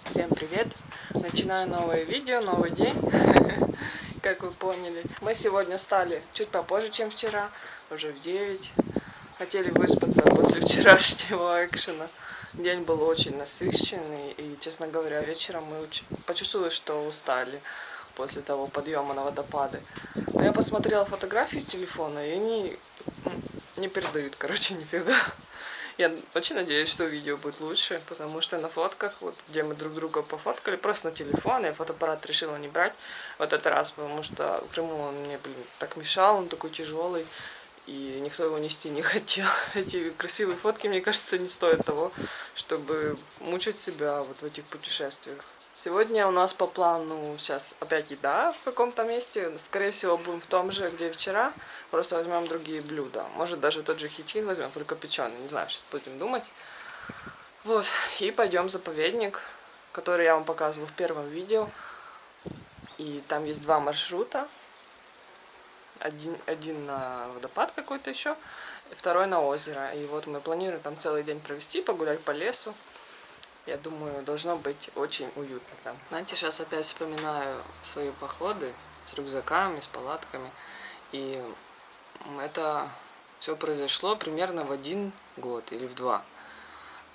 Всем привет! Начинаю новое видео, новый день, как вы поняли. Мы сегодня встали чуть попозже, чем вчера, уже в 9. Хотели выспаться после вчерашнего экшена. День был очень насыщенный и, честно говоря, вечером мы почувствовали, что устали после того подъема на водопады. Но я посмотрела фотографии с телефона, и они не передают, короче, нифига. Я очень надеюсь, что видео будет лучше, потому что на фотках, вот где мы друг друга пофоткали, просто на телефон, я фотоаппарат решила не брать в этот раз, потому что в Крыму он мне, так мешал, он такой тяжелый, и никто его нести не хотел. Эти красивые фотки, мне кажется, не стоят того, чтобы мучить себя вот в этих путешествиях. Сегодня у нас по плану сейчас опять еда в каком-то месте. Скорее всего, будем в том же, где и вчера. Просто возьмем другие блюда. Может, даже тот же хитин возьмем, только печеный. Не знаю, сейчас будем думать. Вот. И пойдем в заповедник, который я вам показывала в первом видео. И там есть два маршрута. Один на водопад какой-то еще, и второй на озеро. И вот мы планируем там целый день провести, погулять по лесу. Я думаю, должно быть очень уютно там. Знаете, сейчас опять вспоминаю свои походы с рюкзаками, с палатками. И это все произошло примерно в 1 год или в 2.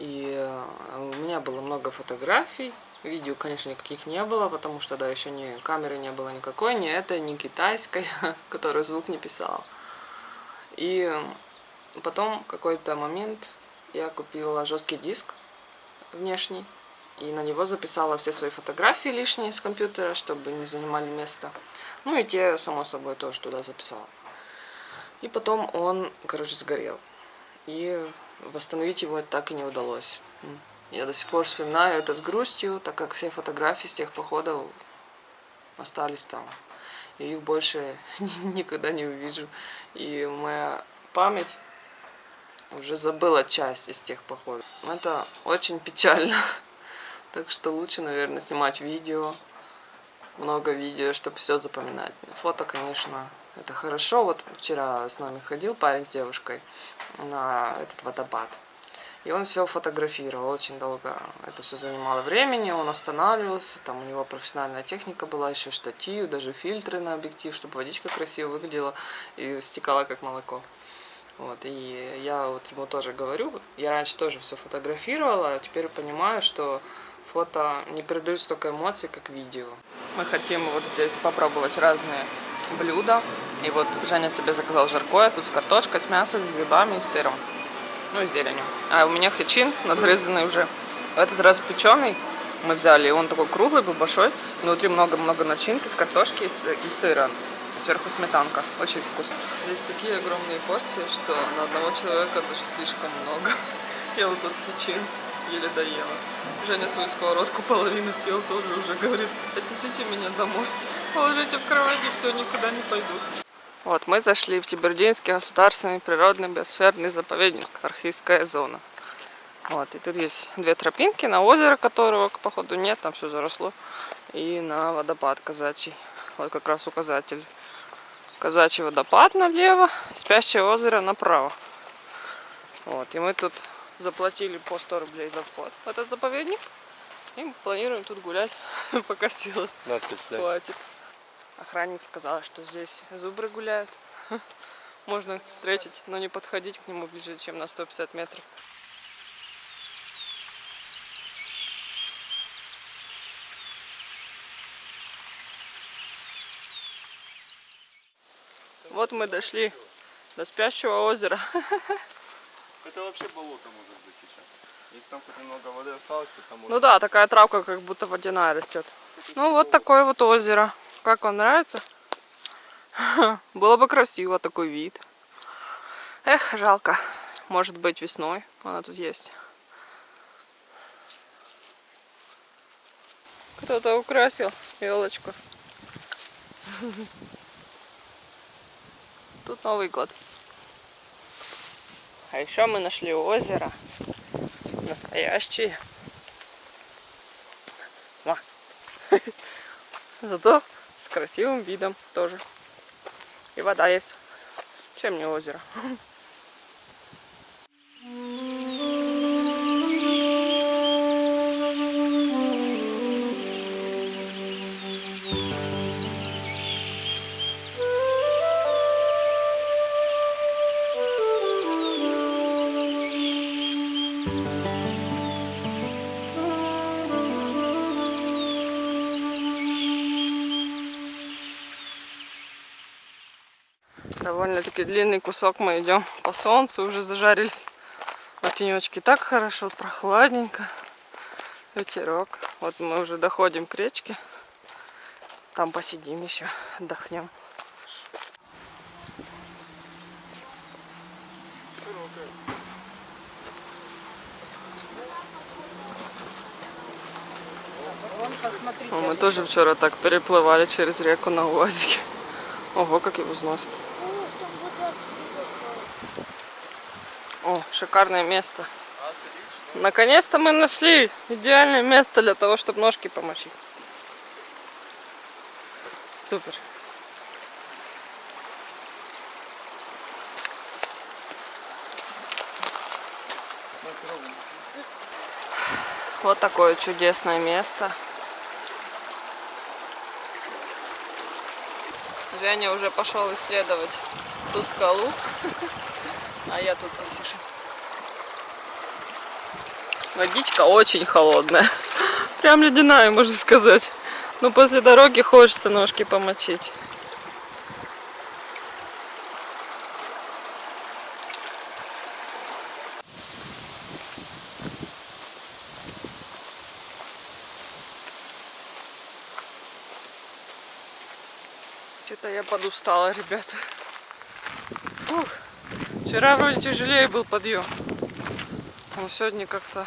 И у меня было много фотографий. Видео, конечно, никаких не было, потому что, да, еще камеры не было никакой, ни этой, ни китайской, которая звук не писала. И потом в какой-то момент я купила жесткий диск внешний, и на него записала все свои фотографии лишние с компьютера, чтобы не занимали место. Ну и те, само собой, тоже туда записала. И потом он, короче, сгорел. И восстановить его так и не удалось. Я до сих пор вспоминаю это с грустью, так как все фотографии с тех походов остались там. И их больше никогда не увижу. И моя память уже забыла часть из тех походов. Это очень печально. Так что лучше, наверное, снимать видео. Много видео, чтобы все запоминать. Фото, конечно, это хорошо. Вот вчера с нами ходил парень с девушкой на этот водопад. И он все фотографировал очень долго. Это все занимало времени, он останавливался. Там у него профессиональная техника была, еще штатив, даже фильтры на объектив, чтобы водичка красиво выглядела и стекала как молоко. Вот, и я вот ему тоже говорю, я раньше тоже все фотографировала, а теперь понимаю, что фото не передают столько эмоций, как видео. Мы хотим вот здесь попробовать разные блюда. И вот Женя себе заказал жаркое, тут с картошкой, с мясом, с грибами и с сыром. Ну и зеленью. А у меня хичин надрезанный уже. В этот раз печеный мы взяли. Он такой круглый был, большой. Внутри много-много начинки с картошки и сыра. Сверху сметанка. Очень вкусно. Здесь такие огромные порции, что на одного человека даже слишком много. Я вот тут хичин еле доела. Женя свою сковородку половину съел, тоже уже говорит: отнесите меня домой. Положите в кровать, и все, никуда не пойду. Вот, мы зашли в Тибердинский государственный природный биосферный заповедник, Архизская зона. Вот, и тут есть две тропинки, на озеро, которого, походу, нет, там все заросло, и на водопад казачий. Вот как раз указатель. Казачий водопад налево, Спящее озеро направо. Вот, и мы тут заплатили по 100 рублей за вход в этот заповедник. И планируем тут гулять, пока силы хватит. Охранник сказал, что здесь зубры гуляют. Можно встретить, но не подходить к нему ближе, чем на 150 метров. Вот мы дошли до Спящего озера. Это вообще болото может быть сейчас. Если там хоть немного воды осталось, то там... Ну да, такая травка как будто водяная растет. Ну вот такое вот озеро. Как вам нравится? Было бы красиво, такой вид. Эх, жалко. Может быть, весной она тут есть. Кто-то украсил елочку. Тут Новый год. А еще мы нашли озеро. Настоящее. Зато с красивым видом тоже. И вода есть. Чем не озеро? Довольно-таки длинный кусок мы идем по солнцу, уже зажарились. В тенечке так хорошо, прохладненько. Ветерок. Вот мы уже доходим к речке. Там посидим еще, отдохнем. Мы тоже вчера так переплывали через реку на УАЗике. Ого, как его сносит. О, шикарное место. Наконец-то мы нашли идеальное место для того, чтобы ножки помочить. Супер. Вот такое чудесное место. Женя уже пошел исследовать ту скалу, а я тут посижу. Водичка очень холодная, прям ледяная, можно сказать. Но после дороги хочется ножки помочить. Что-то я подустала, ребята. Фух. Вчера вроде тяжелее был подъем. Но сегодня как-то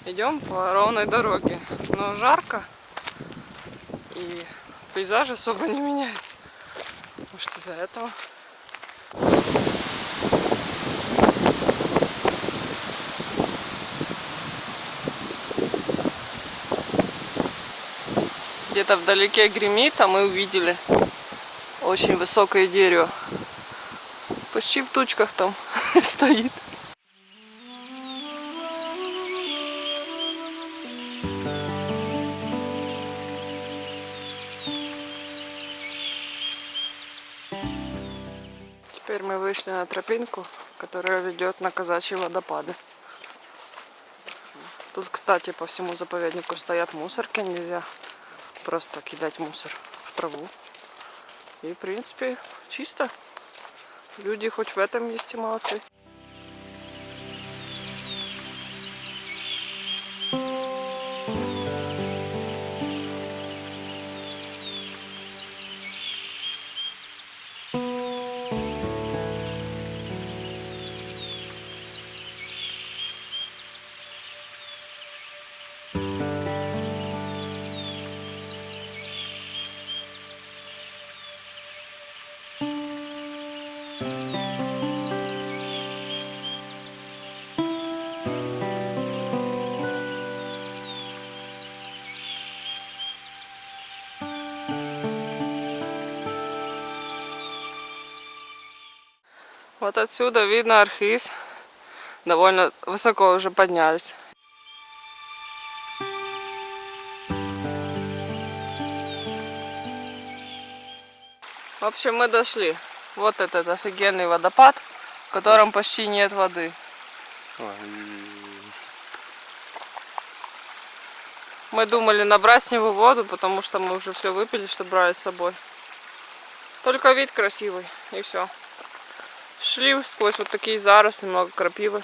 идем по ровной дороге. Но жарко. И пейзаж особо не меняется. Может, из-за этого. Где-то вдалеке гремит, а мы увидели очень высокое дерево. Почти в тучках там стоит. Теперь мы вышли на тропинку, которая ведет на казачьи водопады. Тут, кстати, по всему заповеднику стоят мусорки, нельзя просто кидать мусор в траву. И, в принципе, чисто. Люди хоть в этом месте молодцы. Вот отсюда видно Архыз. Довольно высоко уже поднялись. В общем, мы дошли. Вот этот офигенный водопад, в котором почти нет воды. Мы думали набрать с него воду, потому что мы уже все выпили, что брали с собой. Только вид красивый, и все. Шли сквозь вот такие заросли, много крапивы.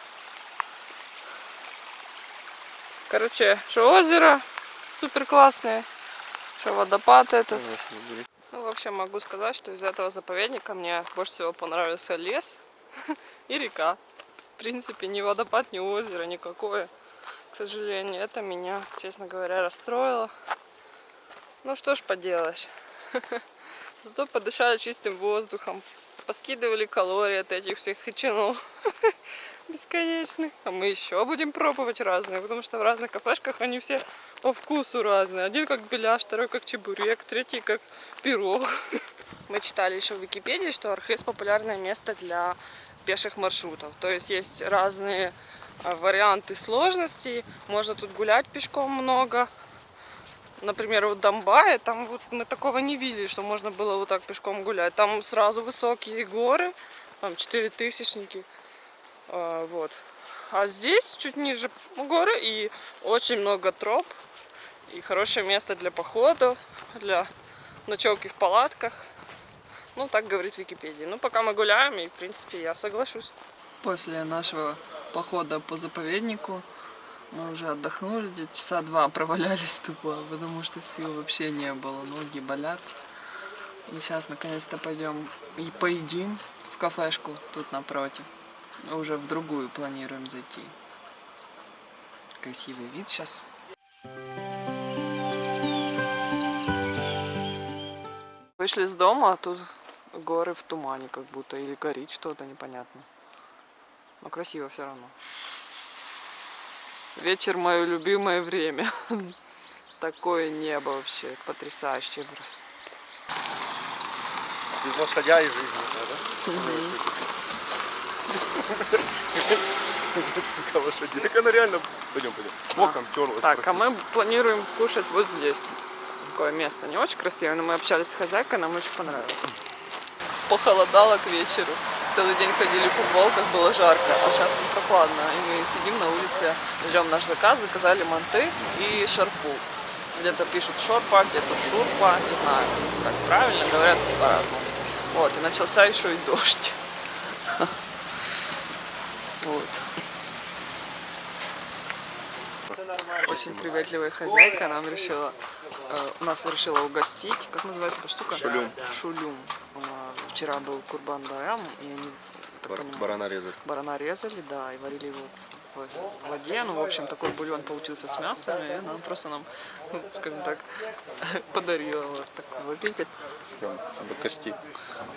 Короче, что озеро супер классное, что водопад этот. Ну, в общем, могу сказать, что из этого заповедника мне больше всего понравился лес и река. В принципе, ни водопад, ни озеро никакое. К сожалению, это меня, честно говоря, расстроило. Ну что ж поделаешь. Зато подышали чистым воздухом. Поскидывали калории от этих всех хачинов бесконечных. А мы еще будем пробовать разные, потому что в разных кафешках они все по вкусу разные. Один как беляш, второй как чебурек, третий как пирог. Мы читали еще в Википедии, что Архыз популярное место для пеших маршрутов. То есть есть разные варианты сложностей. Можно тут гулять пешком много. Например, вот Домбай, там вот мы такого не видели, что можно было вот так пешком гулять. Там сразу высокие горы, там 4000-ники. Вот. А здесь чуть ниже горы и очень много троп. И хорошее место для похода, для ночевки в палатках. Ну, так говорит Википедия. Ну, пока мы гуляем, и, в принципе, я соглашусь. После нашего похода по заповеднику мы уже отдохнули, где-то часа 2 провалялись тупо, потому что сил вообще не было, ноги болят. И сейчас наконец-то пойдем и поедим в кафешку тут напротив. Уже в другую планируем зайти. Красивый вид сейчас. Вышли из дома, а тут горы в тумане как будто, или горит что-то непонятно. Но красиво все равно. Вечер — мое любимое время. Такое небо вообще потрясающее просто. Без лошадя и жизни, да? Лошади. Так она реально... Пойдем. Боком терлась. Так, а мы планируем кушать вот здесь. Такое место не очень красивое, но мы общались с хозяйкой, нам очень понравилось. Похолодало к вечеру. Целый день ходили в футболках, было жарко, а сейчас прохладно. И мы сидим на улице, ждем наш заказ, заказали манты и шарпу. Где-то пишут шорпа, где-то шурпа, не знаю, как правильно, говорят по-разному. Вот, и начался еще и дождь. Вот. Очень приветливая хозяйка нас решила угостить. Как называется эта штука? Шулюм. Шулюм. Вчера был Курбан Байрам, и они Барана резали. барана резали, да, и варили его в воде. Ну, в общем, такой бульон получился с мясом, и она просто нам, скажем так, подарила. Вот так выглядит. До кости.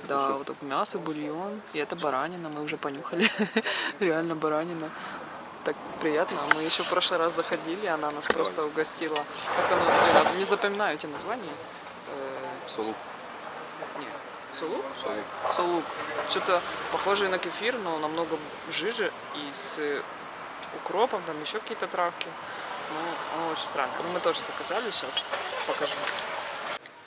Да, вот так мясо, бульон, и это баранина, мы уже понюхали. Реально баранина. Так приятно. Мы еще в прошлый раз заходили, она нас просто угостила. Как оно, блин, не запоминаю эти названия. Сулук. Нет. Сулук? Сулук. Что-то похожее на кефир, но намного жиже и с укропом, там еще какие-то травки. Ну, оно очень странно. Мы тоже заказали, сейчас покажу.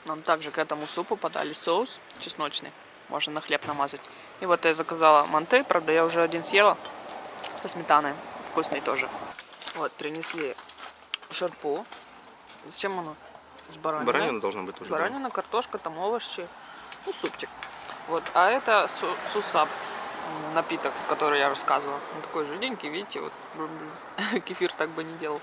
Нам также к этому супу подали соус чесночный. Можно на хлеб намазать. И вот я заказала манты, правда, я уже один съела. Со сметаной. Вкусный тоже. Вот, принесли шарпу. Зачем оно? С бараниной. Баранина должна быть тоже. Баранина, картошка, там овощи. Ну, супчик. Вот, а это сусап, напиток, который я рассказывала. Он такой жиденький, видите, вот кефир так бы не делал.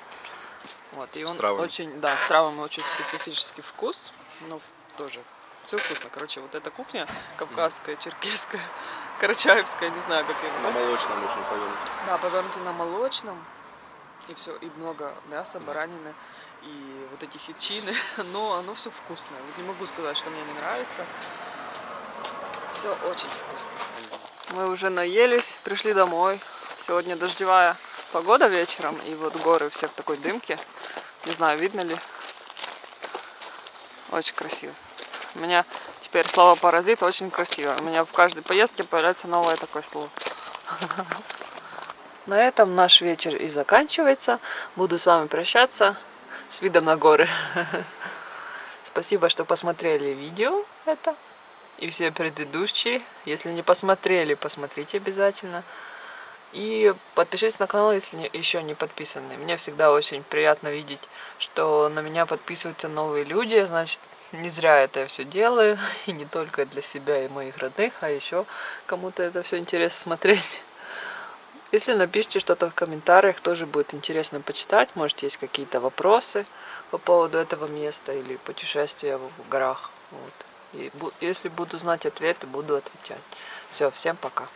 Вот, и он очень, да, с травами очень специфический вкус, но тоже все вкусно. Короче, вот эта кухня кавказская, черкесская, карачаевская, не знаю, как ее На назвать. молочном очень повернуто. Да, повернуто на молочном. И все, и много мяса, баранины, и вот эти хичины. Но оно все вкусное. Вот не могу сказать, что мне не нравится. Все очень вкусно. Мы уже наелись, пришли домой. Сегодня дождевая погода вечером, и вот горы все в такой дымке. Не знаю, видно ли. Очень красиво. У меня теперь слово «паразит» очень красиво. У меня в каждой поездке появляется новое такое слово. На этом наш вечер и заканчивается. Буду с вами прощаться с видом на горы. Спасибо, что посмотрели видео это и все предыдущие. Если не посмотрели, посмотрите обязательно. И подпишитесь на канал, если еще не подписаны. Мне всегда очень приятно видеть, что на меня подписываются новые люди. Значит, не зря это я все делаю. И не только для себя и моих родных, а еще кому-то это все интересно смотреть. Если напишите что-то в комментариях, тоже будет интересно почитать. Может, есть какие-то вопросы по поводу этого места или путешествия в горах. Вот. И если буду знать ответы, буду отвечать. Все, всем пока.